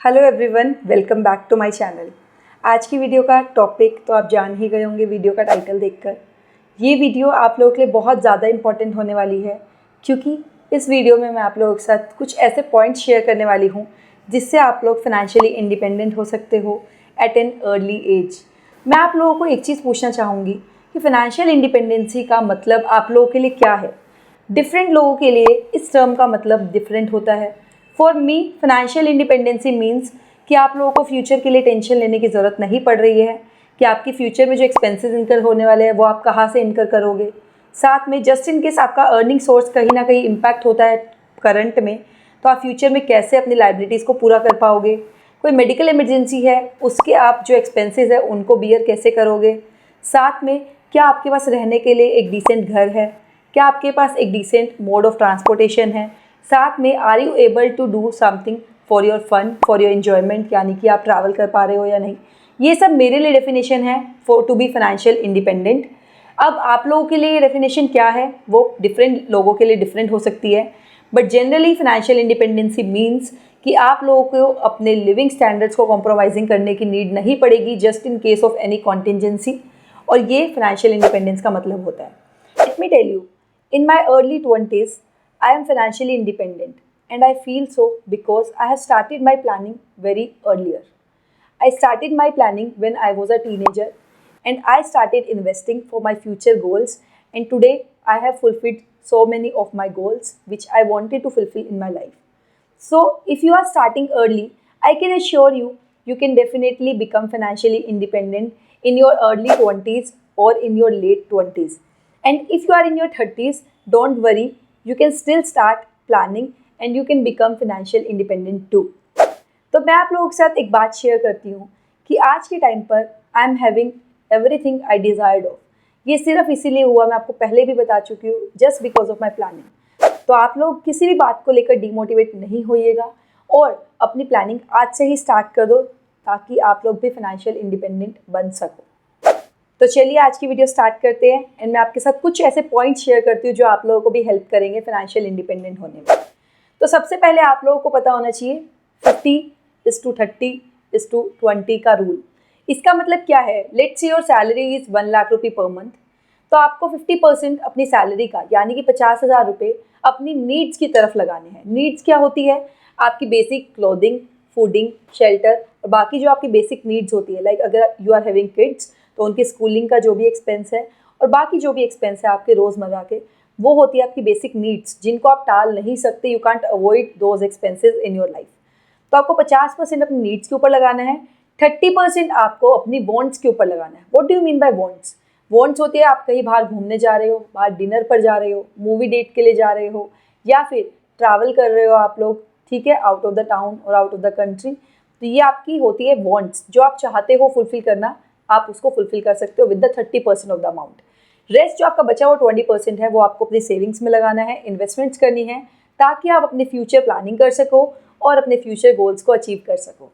Hello everyone, welcome back to my channel. आज की video का टॉपिक तो आप जान ही गए होंगे वीडियो का टाइटल देखकर। ये वीडियो आप लोगों के लिए बहुत ज़्यादा इंपॉर्टेंट होने वाली है, क्योंकि इस वीडियो में मैं आप लोगों के साथ कुछ ऐसे पॉइंट्स शेयर करने वाली हूँ जिससे आप लोग फाइनेंशियली इंडिपेंडेंट हो सकते हो एट एन अर्ली एज। मैं आप लोगों को एक चीज़ पूछना चाहूँगी कि फाइनेंशियल इंडिपेंडेंसी का मतलब आप लोगों के लिए क्या है। डिफरेंट लोगों के लिए इस टर्म का मतलब डिफरेंट होता है। For me financial independency means कि आप लोगों को फ्यूचर के लिए टेंशन लेने की ज़रूरत नहीं पड़ रही है कि आपकी फ्यूचर में जो एक्सपेंसेस इनकर होने वाले हैं वो आप कहाँ से इनकर करोगे। साथ में जस्ट इन केस आपका अर्निंग सोर्स कहीं ना कहीं इम्पैक्ट होता है करंट में, तो आप फ्यूचर में कैसे अपनी लाइबिलिटीज़ को पूरा कर पाओगे। कोई मेडिकल इमरजेंसी है, उसके आप जो एक्सपेंसेस है उनको बियर कैसे करोगे। साथ में क्या आपके पास रहने के लिए एक डिसेंट घर है, क्या आपके पास एक डिसेंट मोड ऑफ ट्रांसपोर्टेशन है। साथ में are you able to do something for your fun, for your enjoyment, यानी कि आप ट्रैवल कर पा रहे हो या नहीं। ये सब मेरे लिए डेफिनेशन है for to be financial independent. अब आप लोगों के लिए ये डेफिनेशन क्या है वो डिफरेंट लोगों के लिए डिफरेंट हो सकती है, but generally financial independency means कि आप लोगों को अपने लिविंग स्टैंडर्ड्स को कॉम्प्रोमाइजिंग करने की नीड नहीं पड़ेगी just in case of any contingency, और ये फाइनेंशियल इंडिपेंडेंस का मतलब होता है। Let me tell you, in my early 20s, I am financially independent, and I feel so because I have started my planning very earlier. I started my planning when I was a teenager, and I started investing for my future goals, and today I have fulfilled so many of my goals which I wanted to fulfill in my life. So, if you are starting early, I can assure you, you can definitely become financially independent in your early 20s or in your late 20s. And if you are in your 30s, don't worry, you can still start planning and you can become financial independent too. तो मैं आप लोगों के साथ एक बात share करती हूँ कि आज के टाइम पर I am having everything I desired of. ये सिर्फ इसीलिए हुआ, मैं आपको पहले भी बता चुकी हूँ, just because of my planning. तो आप लोग किसी भी बात को लेकर डीमोटिवेट नहीं होइएगा और अपनी प्लानिंग आज से ही स्टार्ट कर दो ताकि आप लोग भी फाइनेंशियल इंडिपेंडेंट बन सको। तो चलिए आज की वीडियो स्टार्ट करते हैं, एंड मैं आपके साथ कुछ ऐसे पॉइंट्स शेयर करती हूँ जो आप लोगों को भी हेल्प करेंगे फाइनेंशियल इंडिपेंडेंट होने में। तो सबसे पहले आप लोगों को पता होना चाहिए 50:30:20 का रूल। इसका मतलब क्या है, let's say your salary is 1 lakh रुपये पर मंथ, तो आपको 50% अपनी सैलरी का यानी कि 50,000 रुपये अपनी नीड्स की तरफ लगाने हैं। नीड्स क्या होती है? आपकी बेसिक क्लोथिंग, फूडिंग, शेल्टर और बाकी जो आपकी बेसिक नीड्स होती है, लाइक अगर यू आर हैविंग किड्स तो उनकी स्कूलिंग का जो भी एक्सपेंस है और बाकी जो भी एक्सपेंस है आपके रोज़मर्रा के, वो होती है आपकी बेसिक नीड्स जिनको आप टाल नहीं सकते। You can't avoid those expenses in your life. तो आपको 50% अपनी नीड्स के ऊपर लगाना है, 30% आपको अपनी वॉन्ट्स के ऊपर लगाना है। What do you mean by wants? Wants होती है आप कहीं बाहर घूमने जा रहे हो, बाहर डिनर पर जा रहे हो, मूवी डेट के लिए जा रहे हो, या फिर ट्रैवल कर रहे हो आप लोग, ठीक है, आउट ऑफ द टाउन और आउट ऑफ द कंट्री। तो ये आपकी होती है वॉन्ट्स, जो आप चाहते हो फुलफिल करना, आप उसको फुलफिल कर सकते हो with the 30% of the amount. Rest जो आपका बचा हुआ 20% है वो आपको अपनी सेविंग्स में लगाना है, इन्वेस्टमेंट्स करनी है, ताकि आप अपने फ्यूचर प्लानिंग कर सको और अपने फ्यूचर गोल्स को अचीव कर सको।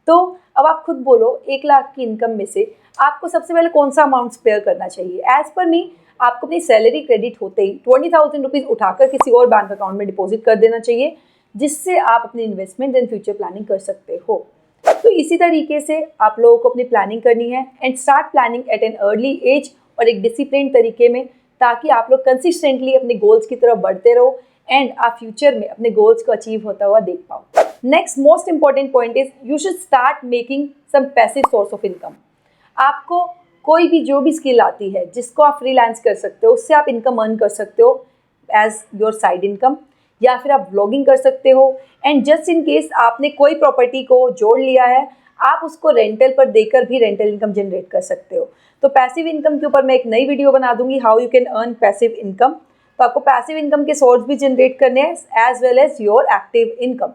तो अब आप खुद बोलो, 1 लाख की इनकम में से आपको सबसे पहले कौन सा अमाउंट स्पेयर करना चाहिए? एज पर मी, आपको अपनी सैलरी क्रेडिट होते ही 20,000 रुपीज़ उठाकर किसी और बैंक अकाउंट में डिपॉजिट कर देना चाहिए, जिससे आप अपनी इन्वेस्टमेंट एंड फ्यूचर प्लानिंग कर सकते हो। तो इसी तरीके से आप लोगों को अपनी प्लानिंग करनी है and start planning at an early age और एक डिसिप्लिन तरीके में, ताकि आप लोग कंसिस्टेंटली अपने गोल्स की तरफ बढ़ते रहो एंड आप फ्यूचर में अपने गोल्स को अचीव होता हुआ देख पाओ। Next most important point is you should start making some passive source of income. आपको कोई भी जो भी स्किल आती है जिसको आप फ्रीलांस कर सकते हो, उससे आप इनकम अर्न कर सकते हो एज योर साइड इनकम, या फिर आप व्लॉगिंग कर सकते हो। एंड जस्ट इन केस आपने कोई प्रॉपर्टी को जोड़ लिया है, आप उसको रेंटल पर देकर भी रेंटल इनकम जनरेट कर सकते हो। तो पैसिव इनकम के ऊपर मैं एक नई वीडियो बना दूंगी, how you can earn passive income. तो आपको पैसिव इनकम के सोर्स भी जनरेट करने हैं as well as your active income.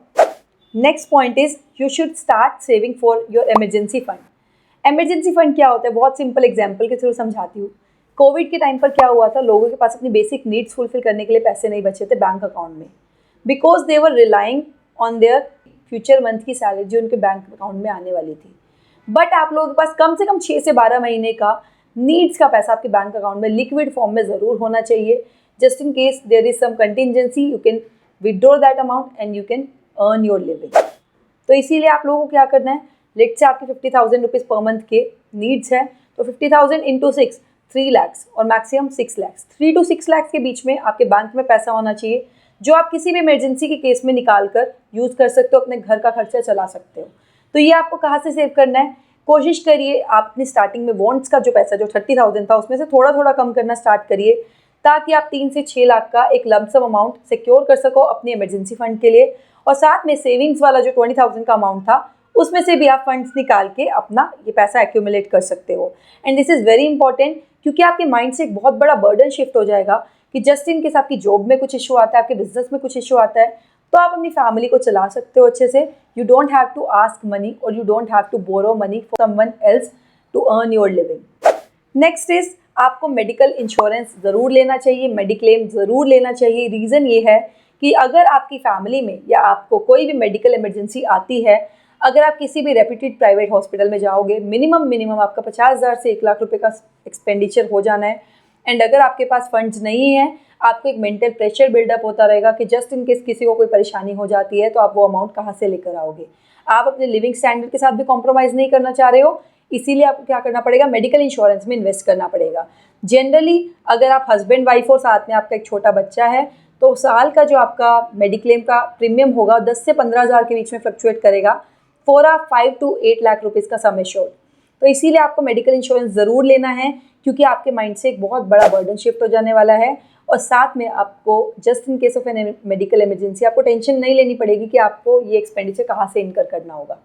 Next point is you should start saving for your emergency fund. Emergency fund क्या होता है? बहुत सिंपल एग्जाम्पल के थ्रू समझाती हूँ। कोविड के टाइम पर क्या हुआ था, लोगों के पास अपनी बेसिक नीड्स फुलफिल करने के लिए पैसे नहीं बचे थे बैंक अकाउंट में, because they were relying on their future month की सैलरी जो उनके बैंक अकाउंट में आने वाली थी। बट आप लोगों के पास कम से कम 6 से 12 महीने का नीड्स का पैसा आपके बैंक अकाउंट में लिक्विड फॉर्म में ज़रूर होना चाहिए, just in case there is some contingency, you can withdraw that amount and you can earn your living. तो इसीलिए आप लोगों को क्या करना है, लेट से आपकी 50,000 रुपीज़ पर मंथ के नीड्स है, तो 50,000 इंटू 6 3 लाख और मैक्सिमम 6 लाख, 3 to 6 लाख के बीच में आपके बैंक में पैसा होना चाहिए, जो आप किसी भी इमरजेंसी के केस में निकाल कर यूज़ कर सकते हो, अपने घर का खर्चा चला सकते हो। तो ये आपको कहाँ से सेव करना है, कोशिश करिए आप अपनी स्टार्टिंग में वॉन्ट्स का जो पैसा जो 30,000 था उसमें से थोड़ा थोड़ा कम करना स्टार्ट करिए, ताकि आप 3 से 6 लाख का एक लमसम अमाउंट सिक्योर कर सको अपनी इमरजेंसी फंड के लिए, और साथ में सेविंग्स वाला जो 20,000 का अमाउंट था उसमें से भी आप फंड्स निकाल के अपना ये पैसा एक्यूमुलेट कर सकते हो। And this is very important, क्योंकि आपके माइंड से एक बहुत बड़ा बर्डन शिफ्ट हो जाएगा कि जस्ट इन केस आपकी जॉब में कुछ इशू आता है, आपके बिजनेस में कुछ इशू आता है, तो आप अपनी फैमिली को चला सकते हो अच्छे से। You don't have to ask money और you don't have to borrow money for someone else to earn your living. Next is आपको मेडिकल इंश्योरेंस ज़रूर लेना चाहिए, मेडिक्लेम ज़रूर लेना चाहिए। रीज़न ये है कि अगर आपकी फैमिली में या आपको कोई भी मेडिकल इमरजेंसी आती है, अगर आप किसी भी रेप्यूटेड प्राइवेट हॉस्पिटल में जाओगे, मिनिमम आपका 50,000 से 1 लाख रुपए का एक्सपेंडिचर हो जाना है। एंड अगर आपके पास फंड्स नहीं है, आपको एक मेंटल प्रेशर बिल्डअप होता रहेगा कि जस्ट इन केस किसी को कोई परेशानी हो जाती है तो आप वो अमाउंट कहाँ से लेकर आओगे। आप अपने लिविंग स्टैंडर्ड के साथ भी कॉम्प्रोमाइज़ नहीं करना चाह रहे हो, इसीलिए आपको क्या करना पड़ेगा, मेडिकल इंश्योरेंस में इन्वेस्ट करना पड़ेगा। जनरली अगर आप हस्बैंड वाइफ और साथ में आपका एक छोटा बच्चा है, तो साल का जो आपका मेडिक्लेम का प्रीमियम होगा 10 से 15,000 के बीच में फ्लक्चुएट करेगा फॉर 5 to 8 लाख रुपीज़ का सम एश्योर्ड। तो इसीलिए आपको मेडिकल इंश्योरेंस ज़रूर लेना है, क्योंकि आपके माइंड से एक बहुत बड़ा बर्डन शिफ्ट हो जाने वाला है, और साथ में आपको just in case of an medical emergency आपको टेंशन नहीं लेनी पड़ेगी कि आपको ये एक्सपेंडिचर कहाँ से इनकर करना होगा।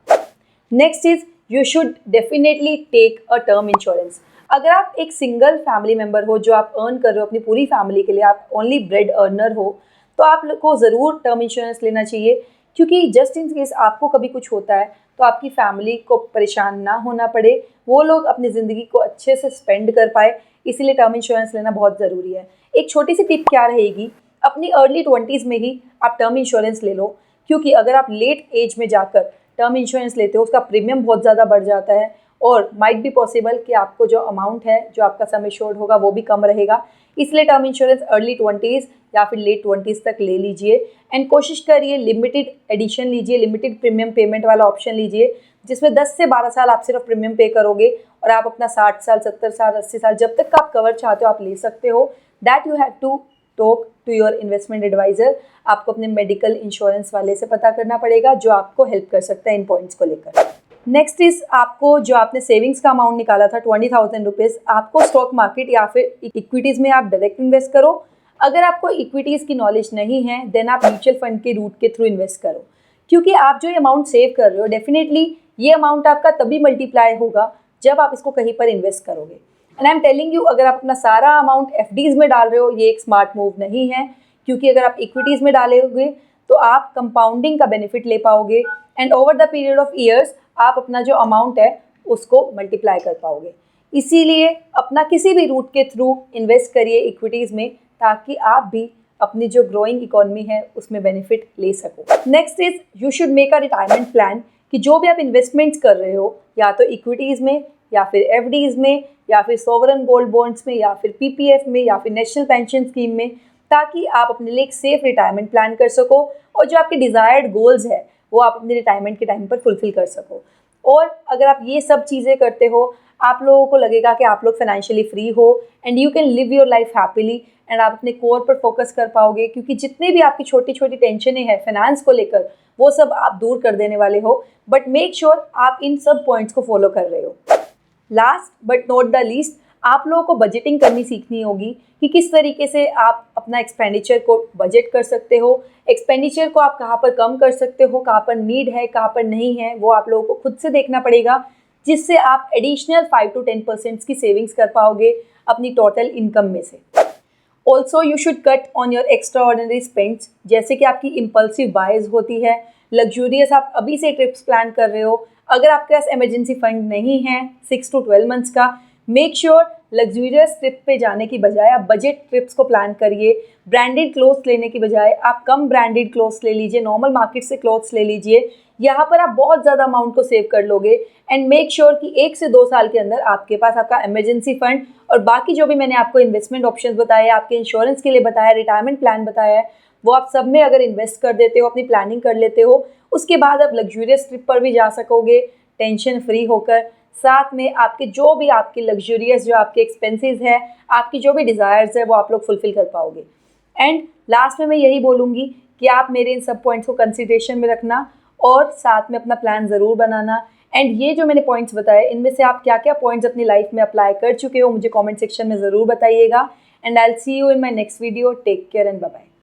Next is you should definitely take a term insurance. अगर आप एक सिंगल फैमिली मेम्बर हो जो आप अर्न कर रहे हो अपनी पूरी फैमिली के लिए, आप ओनली ब्रेड अर्नर हो, तो आप को ज़रूर टर्म इंश्योरेंस लेना चाहिए, क्योंकि जस्ट इन केस आपको कभी कुछ होता है तो आपकी फैमिली को परेशान ना होना पड़े, वो लोग अपनी ज़िंदगी को अच्छे से स्पेंड कर पाए, इसीलिए टर्म इंश्योरेंस लेना बहुत ज़रूरी है। एक छोटी सी टिप क्या रहेगी, अपनी अर्ली 20s में ही आप टर्म इंश्योरेंस ले लो, क्योंकि अगर आप लेट एज में जाकर टर्म इंश्योरेंस लेते हो उसका प्रीमियम बहुत ज़्यादा बढ़ जाता है, और माइट बी पॉसिबल कि आपको जो अमाउंट है जो आपका सम एश्योर्ड होगा वो भी कम रहेगा। इसलिए टर्म इंश्योरेंस अर्ली 20s या फिर लेट 20s तक ले लीजिए, एंड कोशिश करिए लिमिटेड एडिशन लीजिए, लिमिटेड प्रीमियम पेमेंट वाला ऑप्शन लीजिए, जिसमें 10 से 12 साल आप सिर्फ प्रीमियम पे करोगे और आप अपना 60 साल 70 साल 80 साल जब तक का आप कवर चाहते हो आप ले सकते हो। That you have to talk to your investment adviser. आपको अपने मेडिकल इंश्योरेंस वाले से पता करना पड़ेगा, जो आपको हेल्प कर सकता है इन पॉइंट्स को लेकर। नेक्स्ट इज आपको जो आपने सेविंग्स का अमाउंट निकाला था 20,000 रुपीज़, आपको स्टॉक मार्केट या फिर इक्विटीज़ में आप डायरेक्ट इन्वेस्ट करो। अगर आपको इक्विटीज़ की नॉलेज नहीं है देन आप म्यूचुअल फंड के रूट के थ्रू इन्वेस्ट करो, क्योंकि आप जो अमाउंट सेव कर रहे हो डेफिनेटली ये अमाउंट आपका तभी मल्टीप्लाई होगा जब आप इसको कहीं पर इन्वेस्ट करोगे। And I am telling you, अगर आप अपना सारा अमाउंट एफडीज़ में डाल रहे हो ये एक स्मार्ट मूव नहीं है, क्योंकि अगर आप इक्विटीज़ में डालोगे तो आप कंपाउंडिंग का बेनिफिट ले पाओगे, and over the period of years आप अपना जो अमाउंट है उसको मल्टीप्लाई कर पाओगे। इसीलिए अपना किसी भी रूट के थ्रू इन्वेस्ट करिए इक्विटीज़ में, ताकि आप भी अपनी जो ग्रोइंग इकोनॉमी है उसमें बेनिफिट ले सको। Next is you should make a retirement plan, कि जो भी आप इन्वेस्टमेंट्स कर रहे हो या तो इक्विटीज़ में या फिर एफडीज़ में या फिर सोवरन गोल्ड बॉन्ड्स में या फिर पीपीएफ में या फिर नेशनल पेंशन स्कीम में, ताकि आप अपने लिए एक सेफ रिटायरमेंट प्लान कर सको और जो आपके डिज़ायर्ड गोल्स है वो आप अपने रिटायरमेंट के टाइम पर फुलफिल कर सको। और अगर आप ये सब चीज़ें करते हो आप लोगों को लगेगा कि आप लोग फाइनेंशियली फ्री हो and you can live your life happily, and आप अपने कोर पर फोकस कर पाओगे, क्योंकि जितने भी आपकी छोटी छोटी टेंशनें हैं फाइनेंस को लेकर वो सब आप दूर कर देने वाले हो। बट मेक श्योर आप इन सब पॉइंट्स को फॉलो कर रहे हो। Last but not the least, आप लोगों को बजटिंग करनी सीखनी होगी कि किस तरीके से आप अपना एक्सपेंडिचर को बजट कर सकते हो, एक्सपेंडिचर को आप कहाँ पर कम कर सकते हो, कहाँ पर नीड है कहाँ पर नहीं है, वो आप लोगों को खुद से देखना पड़ेगा, जिससे आप एडिशनल 5 to 10% की सेविंग्स कर पाओगे अपनी टोटल इनकम में से। Also you should cut on your extra ordinary spends, जैसे कि आपकी इम्पल्सिव बाइज होती है, लग्जूरियस आप अभी से ट्रिप्स प्लान कर रहे हो, अगर आपके पास इमरजेंसी फंड नहीं है 6 to 12 मंथ्स का, मेक श्योर लग्जूरियस ट्रिप पे जाने की बजाय आप बजट ट्रिप्स को प्लान करिए। ब्रांडेड क्लोथ्स लेने की बजाय आप कम ब्रांडेड क्लोथ्स ले लीजिए, नॉर्मल मार्केट से क्लोथ्स ले लीजिए। यहाँ पर आप बहुत ज़्यादा अमाउंट को सेव कर लोगे एंड मेक श्योर कि 1 से 2 साल के अंदर आपके पास आपका इमरजेंसी फंड और बाकी जो भी मैंने आपको इन्वेस्टमेंट ऑप्शंस बताए, आपके इंश्योरेंस के लिए बताया, रिटायरमेंट प्लान बताया है, वो आप सब में अगर इन्वेस्ट कर देते हो, अपनी प्लानिंग कर लेते हो, उसके बाद आप लग्जूरियस ट्रिप पर भी जा सकोगे टेंशन फ्री होकर। साथ में आपके जो भी आपके लग्जूरियस जो आपके एक्सपेंसेस है, आपकी जो भी डिज़ायर्स है, वो आप लोग फुलफिल कर पाओगे। एंड लास्ट में मैं यही बोलूँगी कि आप मेरे इन सब पॉइंट्स को कंसिडरेशन में रखना और साथ में अपना प्लान ज़रूर बनाना। एंड ये जो मैंने पॉइंट्स बताए, इनमें से आप क्या क्या पॉइंट्स अपनी लाइफ में अप्लाई कर चुके हो, मुझे कमेंट सेक्शन में ज़रूर बताइएगा। And I will see you in my next video. Take care and bye bye.